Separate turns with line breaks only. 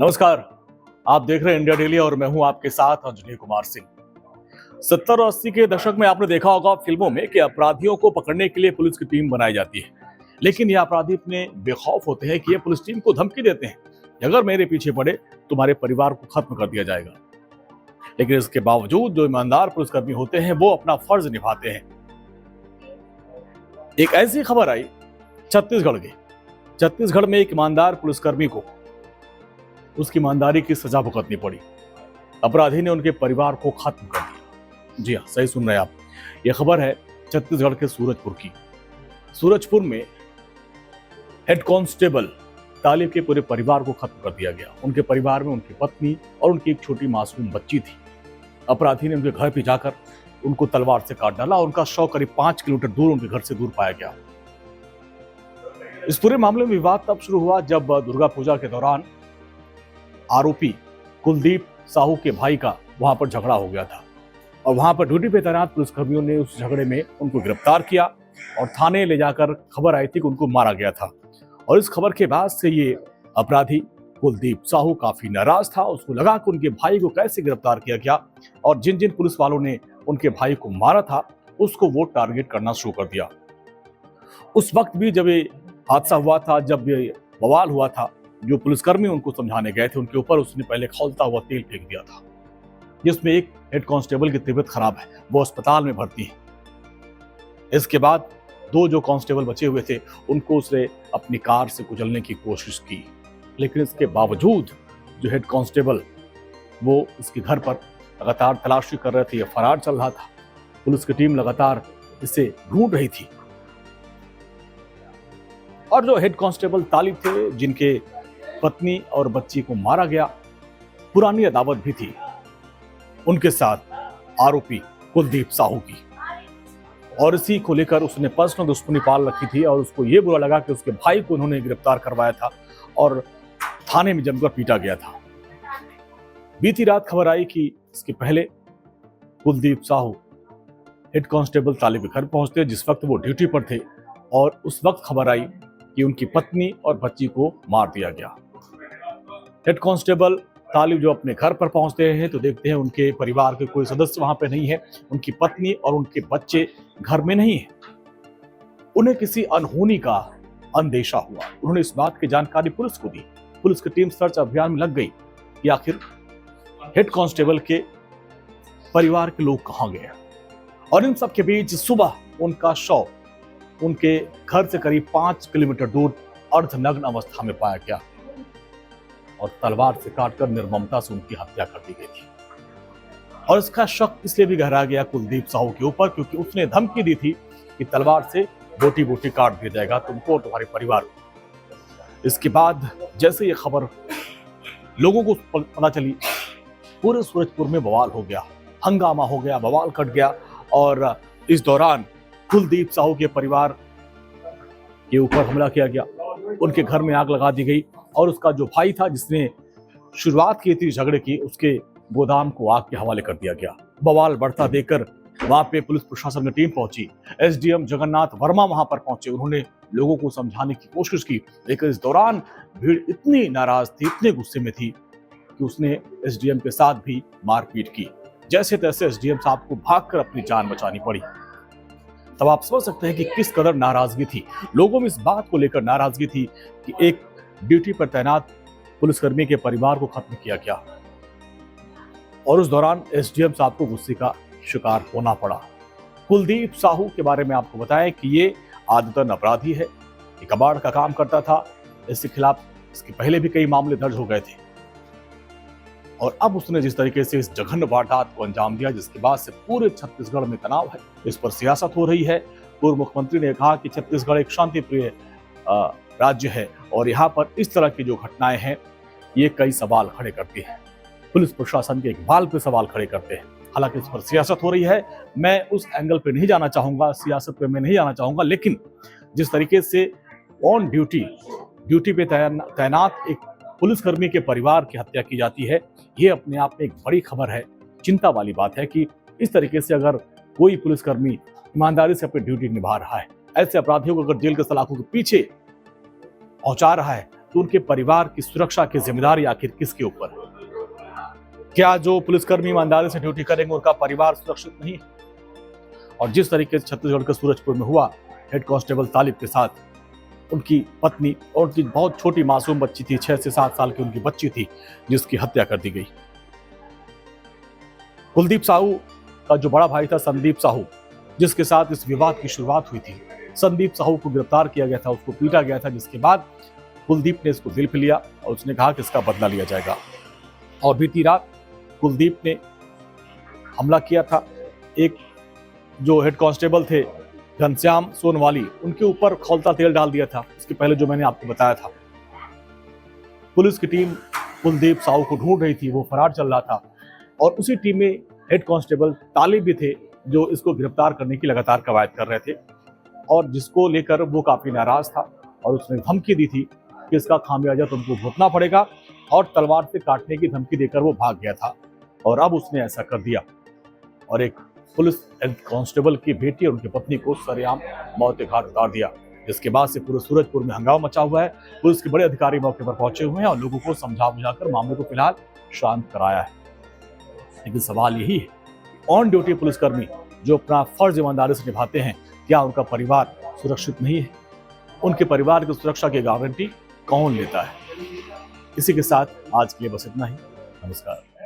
नमस्कार। आप देख रहे हैं इंडिया डेली और मैं हूं आपके साथ अंजनी कुमार सिंह। 70 और 80 के दशक में आपने देखा होगा फिल्मों में कि अपराधियों को पकड़ने के लिए पुलिस की टीम बनाई जाती है, लेकिन ये अपराधी इतने बेखौफ होते हैं कि ये पुलिस टीम को धमकी देते हैं कि अगर मेरे पीछे पड़े तुम्हारे परिवार को खत्म कर दिया जाएगा। लेकिन इसके बावजूद जो ईमानदार पुलिसकर्मी होते हैं वो अपना फर्ज निभाते हैं। एक ऐसी खबर आई छत्तीसगढ़ में एक ईमानदार पुलिसकर्मी को उसकी ईमानदारी की सजा भुगतनी पड़ी। अपराधी ने उनके परिवार को खत्म कर दिया। जी हाँ, सही सुन रहे हैं आप। यह खबर है छत्तीसगढ़ के सूरजपुर की। सूरजपुर में हेड कांस्टेबल तालिब के पूरे परिवार को खत्म कर दिया गया। उनके परिवार में उनकी पत्नी और उनकी एक छोटी मासूम बच्ची थी। अपराधी ने उनके घर पे जाकर उनको तलवार से काट डाला और उनका शव करीब 5 किलोमीटर दूर उनके घर से दूर पाया गया। इस पूरे मामले में विवाद तब शुरू हुआ जब दुर्गा पूजा के दौरान आरोपी कुलदीप साहू के भाई का वहां पर झगड़ा हो गया था और वहां पर ड्यूटी पे तैनात पुलिसकर्मियों ने उस झगड़े में उनको गिरफ्तार किया और थाने ले जाकर खबर आई थी कि उनको मारा गया था। और इस खबर के बाद से ये अपराधी कुलदीप साहू काफी नाराज था। उसको लगा कि उनके भाई को कैसे गिरफ्तार किया गया और जिन जिन पुलिस वालों ने उनके भाई को मारा था उसको वो टारगेट करना शुरू कर दिया। उस वक्त भी जब ये हादसा हुआ था, जब ये बवाल हुआ था, जो पुलिसकर्मी उनको समझाने गए थे उनके ऊपर उसने पहले खौलता हुआ तेल फेंक दिया था, जिसमें एक हेड कांस्टेबल की तबीयत खराब है, वो अस्पताल में भर्ती है। इसके बाद 2 जो कांस्टेबल बचे हुए थे उनको उसने अपनी कार से कुचलने की कोशिश की, लेकिन इसके बावजूद जो हेड कांस्टेबल वो इसके घर पर लगातार तलाशी कर रहे थे, ये फरार चल रहा था। पुलिस की टीम लगातार इसे ढूंढ रही थी और जो हेड कांस्टेबल तालिब थे जिनके पत्नी और बच्ची को मारा गया, पुरानी अदावत भी थी उनके साथ आरोपी कुलदीप साहू की और इसी को लेकर उसने पर्सनल दुश्मनी पाल रखी थी और उसको ये बुरा लगा कि उसके भाई को उन्होंने गिरफ्तार करवाया था और थाने में जमकर पीटा गया था। बीती रात खबर आई कि इसके पहले कुलदीप साहू हेड कांस्टेबल तालिब के घर पहुंचते जिस वक्त वो ड्यूटी पर थे और उस वक्त खबर आई कि उनकी पत्नी और बच्ची को मार दिया गया। हेड कांस्टेबल तालिब जो अपने घर पर पहुंचते हैं तो देखते हैं उनके परिवार के कोई सदस्य वहां पे नहीं है, उनकी पत्नी और उनके बच्चे घर में नहीं है। उन्हें किसी अनहोनी का अंदेशा हुआ। उन्होंने इस बात की जानकारी पुलिस को दी। पुलिस की टीम सर्च अभियान में लग गई कि आखिर हेड कांस्टेबल के परिवार के लोग कहां गए। और इन सब के बीच सुबह उनका शव उनके घर से करीब 5 किलोमीटर दूर अर्धनग्न अवस्था में पाया गया और तलवार से काटकर निर्ममता से उनकी हत्या कर दी गई थी। और इसका शक इसलिए भी गहरा गया कुलदीप साहू के ऊपर क्योंकि उसने धमकी दी थी कि तलवार से बोटी बोटी काट दिया जाएगा तुमको और तुम्हारे परिवार को। इसके बाद जैसे ये खबर लोगों को पता चली, पूरे सूरजपुर में बवाल हो गया, हंगामा हो गया, बवाल कट गया और इस दौरान कुलदीप साहू के परिवार के ऊपर हमला किया गया, उनके घर में आग लगा दी गई और उसका जो भाई था जिसने शुरुआत की थी झगड़े की, उसके गोदाम को आग के हवाले कर दिया गया। बवाल बढ़ता देखकर वहां पे पुलिस प्रशासन की टीम पहुंची। एसडीएम जगन्नाथ वर्मा वहां पर पहुंचे। उन्होंने लोगों को समझाने की कोशिश की, लेकिन इस दौरान भीड़ इतनी नाराज थी, इतने गुस्से में थी कि उसने एसडीएम के साथ भी मारपीट की। जैसे तैसे एसडीएम साहब को भागकर अपनी जान बचानी पड़ी। तब आप समझ सकते हैं कि किस कदर नाराजगी थी लोगों में। इस बात को लेकर नाराजगी थी कि एक ड्यूटी पर तैनात पुलिसकर्मी के परिवार को खत्म किया गया और उस दौरान एसडीएम साहब को गुस्से का शिकार होना पड़ा। कुलदीप साहू के बारे में आपको बताएं कि ये आदतन अपराधी है, ये कबाड़ का काम करता था। इसके खिलाफ इसके पहले भी कई मामले दर्ज हो गए थे और अब उसने जिस तरीके से इस जघन्य वारदात को अंजाम दिया, जिसके बाद से पूरे छत्तीसगढ़ में तनाव है, इस पर सियासत हो रही है। पूर्व मुख्यमंत्री ने कहा कि छत्तीसगढ़ एक शांति प्रिय राज्य है और यहाँ पर इस तरह की जो घटनाएं हैं ये कई सवाल खड़े करती हैं, पुलिस प्रशासन के इकबाल पे सवाल खड़े करते हैं। हालांकि इस पर सियासत हो रही है, मैं उस एंगल पे नहीं जाना चाहूंगा, सियासत पे मैं नहीं जाना चाहूंगा, लेकिन जिस तरीके से ऑन ड्यूटी पे तैनात एक पुलिसकर्मी के परिवार की हत्या की जाती है, ये अपने आप में एक बड़ी खबर है। चिंता वाली बात है कि इस तरीके से अगर कोई पुलिसकर्मी ईमानदारी से अपनी ड्यूटी निभा रहा है, ऐसे अपराधियों को अगर जेल के सलाखों के पीछे पहुंचा रहा है, तो उनके परिवार की सुरक्षा की जिम्मेदारी आखिर किसके ऊपर है? क्या जो पुलिसकर्मी ईमानदारी से ड्यूटी करेंगे उनका परिवार सुरक्षित नहीं है? और जिस तरीके से छत्तीसगढ़ के सूरजपुर में हुआ हेड कांस्टेबल तालिब के साथ, उनकी पत्नी और उनकी बहुत छोटी मासूम बच्ची थी, 6 से 7 साल की उनकी बच्ची थी, जिसकी हत्या कर दी गई। कुलदीप साहू का जो बड़ा भाई था संदीप साहू, जिसके साथ इस विवाद की शुरुआत हुई थी, संदीप साहू को गिरफ्तार किया गया था, उसको पीटा गया था, जिसके बाद कुलदीप ने इसको दिल पे लिया और उसने कहा कि इसका बदला लिया जाएगा। और बीती रात कुलदीप ने हमला किया था। एक जो हेड कांस्टेबल थे घनश्याम सोनवाली, उनके ऊपर खौलता तेल डाल दिया था। इसके पहले जो मैंने आपको बताया था, पुलिस की टीम कुलदीप साहू को ढूंढ रही थी, वो फरार चल रहा था और उसी टीम में हेड कांस्टेबल तालिब भी थे, जो इसको गिरफ्तार करने की लगातार कवायद कर रहे थे और जिसको लेकर वो काफी नाराज था और उसने धमकी दी थी कि इसका खामियाजा तुमको भुगतना पड़ेगा और तलवार से काटने की धमकी देकर वो भाग गया था और अब उसने ऐसा कर दिया और एक पुलिस हेड कांस्टेबल की बेटी और उनकी पत्नी को सरेआम मौत के घाट उतार दिया। जिसके बाद से पूरे सूरजपुर में हंगामा मचा हुआ है। पुलिस के बड़े अधिकारी मौके पर पहुंचे हुए हैं और लोगों को समझा बुझाकर मामले को फिलहाल शांत कराया है। लेकिन सवाल यही है, ऑन ड्यूटी पुलिसकर्मी जो अपना फर्ज ईमानदारी से निभाते हैं, क्या उनका परिवार सुरक्षित नहीं है? उनके परिवार की सुरक्षा की गारंटी कौन लेता है? इसी के साथ आज के लिए बस इतना ही। नमस्कार।